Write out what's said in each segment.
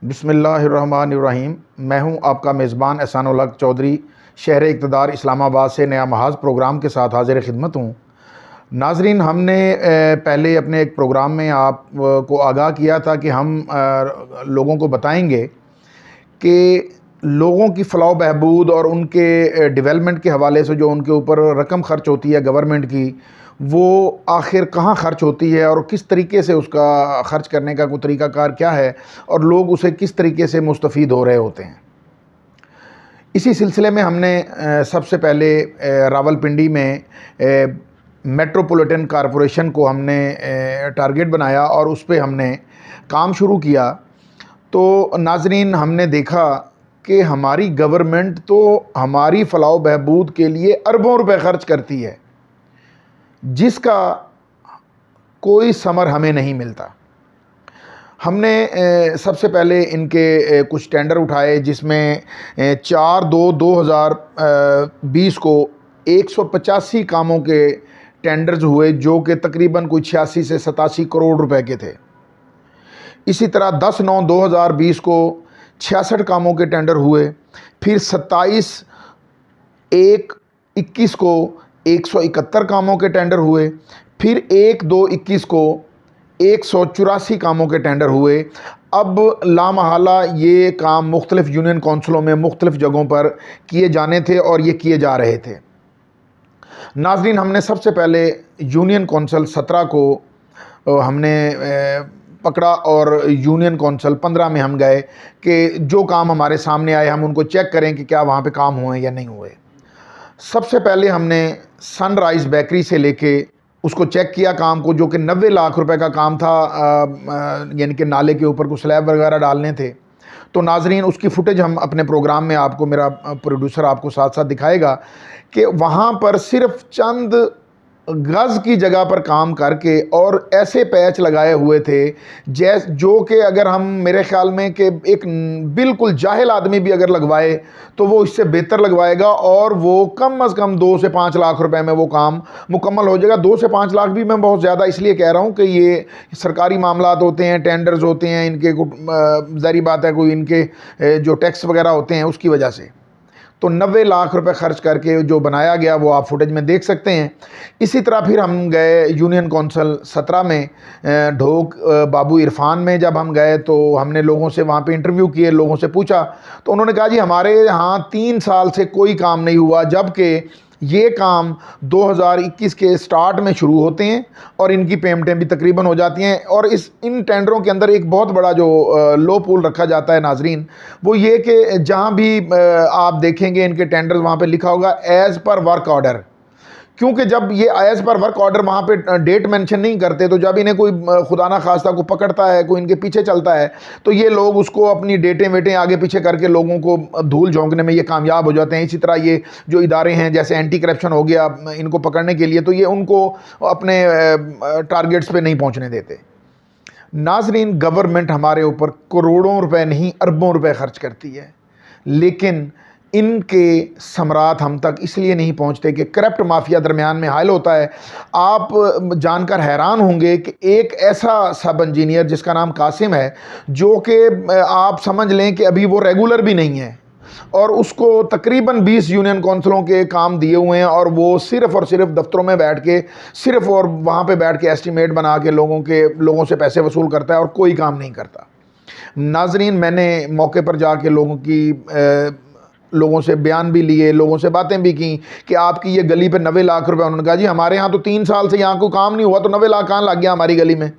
बिस्मिल्लाहिर्रहमानिर्रहीम। मैं हूं आपका मेज़बान एहसानुल हक चौधरी, शहर इक़्तिदार इस्लामाबाद से नया महाज़ प्रोग्राम के साथ हाज़िर खिदमत हूं। नाज़रीन, हमने पहले अपने एक प्रोग्राम में आप को आगाह किया था कि हम लोगों को बताएंगे कि लोगों की फ़लाह बहबूद और उनके डेवलपमेंट के हवाले से जो उनके ऊपर रकम ख़र्च होती है गवर्नमेंट की, वो आखिर कहाँ ख़र्च होती है और किस तरीके से उसका ख़र्च करने का कोई तरीक़ाकार क्या है और लोग उसे किस तरीके से मुस्तफ़ीद हो रहे होते हैं। इसी सिलसिले में हमने सबसे पहले रावलपिंडी में मेट्रोपॉलिटन कॉरपोरेशन को हमने टारगेट बनाया और उस पे हमने काम शुरू किया। तो नाज़रीन, हमने देखा कि हमारी गवर्नमेंट तो हमारी फ़लाह बहबूद के लिए अरबों रुपए ख़र्च करती है, जिसका कोई समर हमें नहीं मिलता। हमने सबसे पहले इनके कुछ टेंडर उठाए, जिसमें 4/2/2020 को 185 कामों के टेंडर्स हुए, जो कि तकरीबन कोई 86 से 87 करोड़ रुपए के थे। इसी तरह 10/9/2020 को 66 कामों के टेंडर हुए। फिर 27/1/21 को 171 कामों के टेंडर हुए। फिर 1/2/21 को 184 कामों के टेंडर हुए। अब लामहला ये काम मुख्तलिफ़ यूनियन कौंसलों में मुख्तलिफ़ जगहों पर किए जाने थे और ये किए जा रहे थे। नाज़रीन, हमने सबसे पहले यूनियन कौंसल 17 को हमने पकड़ा और यूनियन कौंसल 15 में हम गए कि जो काम हमारे सामने आए हम उनको चेक करें कि क्या वहाँ पे काम हुए या नहीं हुए। सबसे पहले हमने सनराइज़ बेकरी से लेके उसको चेक किया काम को, जो कि 90 लाख रुपए का काम था, यानी कि नाले के ऊपर कुछ स्लैब वगैरह डालने थे। तो नाज़रीन, उसकी फुटेज हम अपने प्रोग्राम में आपको, मेरा प्रोड्यूसर आपको साथ साथ दिखाएगा कि वहाँ पर सिर्फ चंद गज़ की जगह पर काम करके और ऐसे पैच लगाए हुए थे जो कि अगर हम, मेरे ख़्याल में कि एक बिल्कुल जाहिल आदमी भी अगर लगवाए तो वो इससे बेहतर लगवाएगा और वो कम अज़ कम 2 से 5 लाख रुपए में वो काम मुकम्मल हो जाएगा। 2 से 5 लाख भी मैं बहुत ज़्यादा इसलिए कह रहा हूँ कि ये सरकारी मामलात होते हैं, टेंडर्स होते हैं, इनके ज़ाहिर बात है कोई इनके जो टैक्स वगैरह होते हैं उसकी वजह से। तो 90 लाख रुपए खर्च करके जो बनाया गया वो आप फुटेज में देख सकते हैं। इसी तरह फिर हम गए यूनियन कौंसल 17 में, ढोक बाबू इरफान में जब हम गए तो हमने लोगों से वहाँ पे इंटरव्यू किए, लोगों से पूछा तो उन्होंने कहा जी हमारे यहाँ 3 साल से कोई काम नहीं हुआ, जबकि ये काम 2021 के स्टार्ट में शुरू होते हैं और इनकी पेमेंटें भी तकरीबन हो जाती हैं। और इन टेंडरों के अंदर एक बहुत बड़ा जो लो पूल रखा जाता है नाजरीन, वो ये कि जहाँ भी आप देखेंगे इनके टेंडर्स वहाँ पे लिखा होगा एज़ पर वर्क ऑर्डर, क्योंकि जब ये एज़ पर वर्क ऑर्डर वहाँ पे डेट मेंशन नहीं करते तो जब इन्हें कोई खुदा ना खास्ता को पकड़ता है, कोई इनके पीछे चलता है, तो ये लोग उसको अपनी डेटें वेटें आगे पीछे करके लोगों को धूल झोंकने में ये कामयाब हो जाते हैं। इसी तरह ये जो इदारे हैं जैसे एंटी करप्शन हो गया, इनको पकड़ने के लिए तो ये उनको अपने टारगेट्स पे नहीं पहुँचने देते। नाजरीन, गवर्नमेंट हमारे ऊपर करोड़ों रुपए नहीं अरबों रुपए खर्च करती है, लेकिन इनके समरात हम तक इसलिए नहीं पहुंचते कि करप्ट माफिया दरमियान में हायल होता है। आप जानकर हैरान होंगे कि एक ऐसा सब इंजीनियर जिसका नाम कासिम है, जो कि आप समझ लें कि अभी वो रेगुलर भी नहीं है और उसको तकरीबन 20 यूनियन कौंसिलों के काम दिए हुए हैं और वो सिर्फ़ और सिर्फ दफ्तरों में बैठ के सिर्फ़ और वहाँ पे बैठ के एस्टीमेट बना के लोगों से पैसे वसूल करता है और कोई काम नहीं करता। नाजरीन, मैंने मौके पर जाके लोगों से बयान भी लिए, लोगों से बातें भी की कि आपकी ये गली पे 90 लाख रुपए। उन्होंने कहा जी हमारे यहाँ तो 3 साल से यहाँ कोई काम नहीं हुआ, तो 90 लाख कहाँ लग गया हमारी गली में।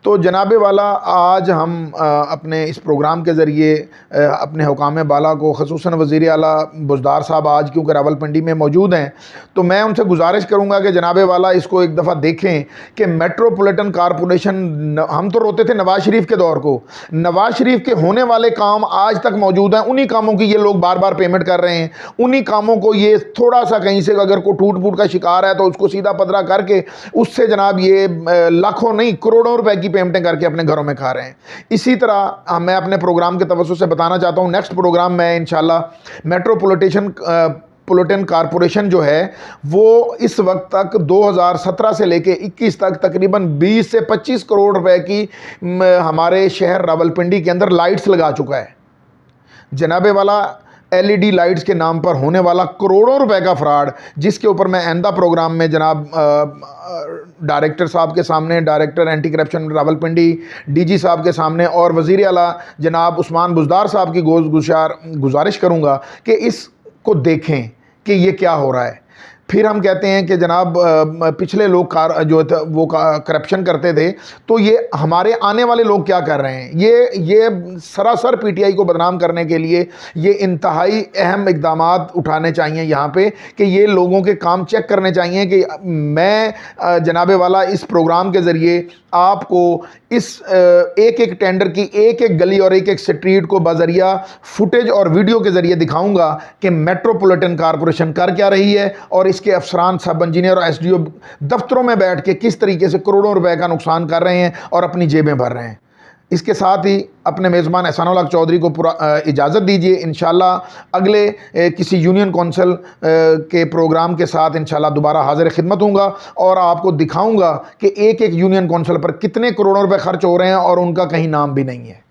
तो जनाबे वाला, आज हम अपने इस प्रोग्राम के ज़रिए अपने हुकाम बाला को, ख़ुसूसन वज़ीर आला बुज़दार साहब आज क्योंकि रावलपिंडी में मौजूद हैं, तो मैं उनसे गुजारिश करूंगा कि जनाबे वाला इसको एक दफ़ा देखें कि मेट्रोपॉलिटन कॉरपोरेशन, हम तो रोते थे नवाज़ शरीफ के दौर को, नवाज़ शरीफ के होने वाले काम आज तक मौजूद हैं, उन्हीं कामों की ये लोग बार बार पेमेंट कर रहे हैं। उन्हीं कामों को ये थोड़ा सा कहीं से अगर कोई टूट फूट का शिकार है तो उसको सीधा पदरा करके उससे जनाब ये लाखों नहीं करोड़ों रुपए की पेमेंटें करके अपने घरों में खा रहे हैं। इसी तरह मैं अपने प्रोग्राम के तवज्जुह से बताना चाहता हूं, नेक्स्ट प्रोग्राम में इंशाल्लाह मेट्रोपॉलिटन मेट्रोपॉलिटन कॉरपोरेशन जो है वो इस वक्त तक 2017 से लेके 21 तक तकरीबन 20 से 25 करोड़ रुपए की हमारे शहर रावलपिंडी के अंदर लाइट्स लगा चुका है। जनाबे वाला एलईडी लाइट्स के नाम पर होने वाला करोड़ों रुपए का फ्रॉड, जिसके ऊपर मैं आइंदा प्रोग्राम में जनाब डायरेक्टर साहब के सामने, director anti corruption Rawalpindi, DG साहब के सामने और वज़ीर आला जनाब उस्मान बुज़दार साहब की गुजारिश करूँगा कि इसको देखें कि ये क्या हो रहा है। फिर हम कहते हैं कि जनाब पिछले लोग जो वो करप्शन करते थे, तो ये हमारे आने वाले लोग क्या कर रहे हैं। ये सरासर पीटीआई को बदनाम करने के लिए ये इंतहाई अहम इक़दामात उठाने चाहिए यहाँ पे कि ये लोगों के काम चेक करने चाहिए कि मैं जनाबे वाला इस प्रोग्राम के ज़रिए आपको इस एक एक टेंडर की एक एक गली और एक एक स्ट्रीट को बज़रिया फुटेज और वीडियो के ज़रिए दिखाऊंगा कि मेट्रोपॉलिटन कॉरपोरेशन कर क्या रही है और इसके अफसरान, सब इंजीनियर और एसडीओ दफ्तरों में बैठ के किस तरीके से करोड़ों रुपए का नुकसान कर रहे हैं और अपनी जेबें भर रहे हैं। इसके साथ ही अपने मेज़बान एहसानुल हक चौधरी को पूरा इजाज़त दीजिए। इंशाल्लाह अगले किसी यूनियन कौंसिल के प्रोग्राम के साथ इंशाल्लाह दोबारा हाजिर खिदमत होऊंगा और आपको दिखाऊंगा कि एक एक यूनियन कौंसिल पर कितने करोड़ों रुपए खर्च हो रहे हैं और उनका कहीं नाम भी नहीं है।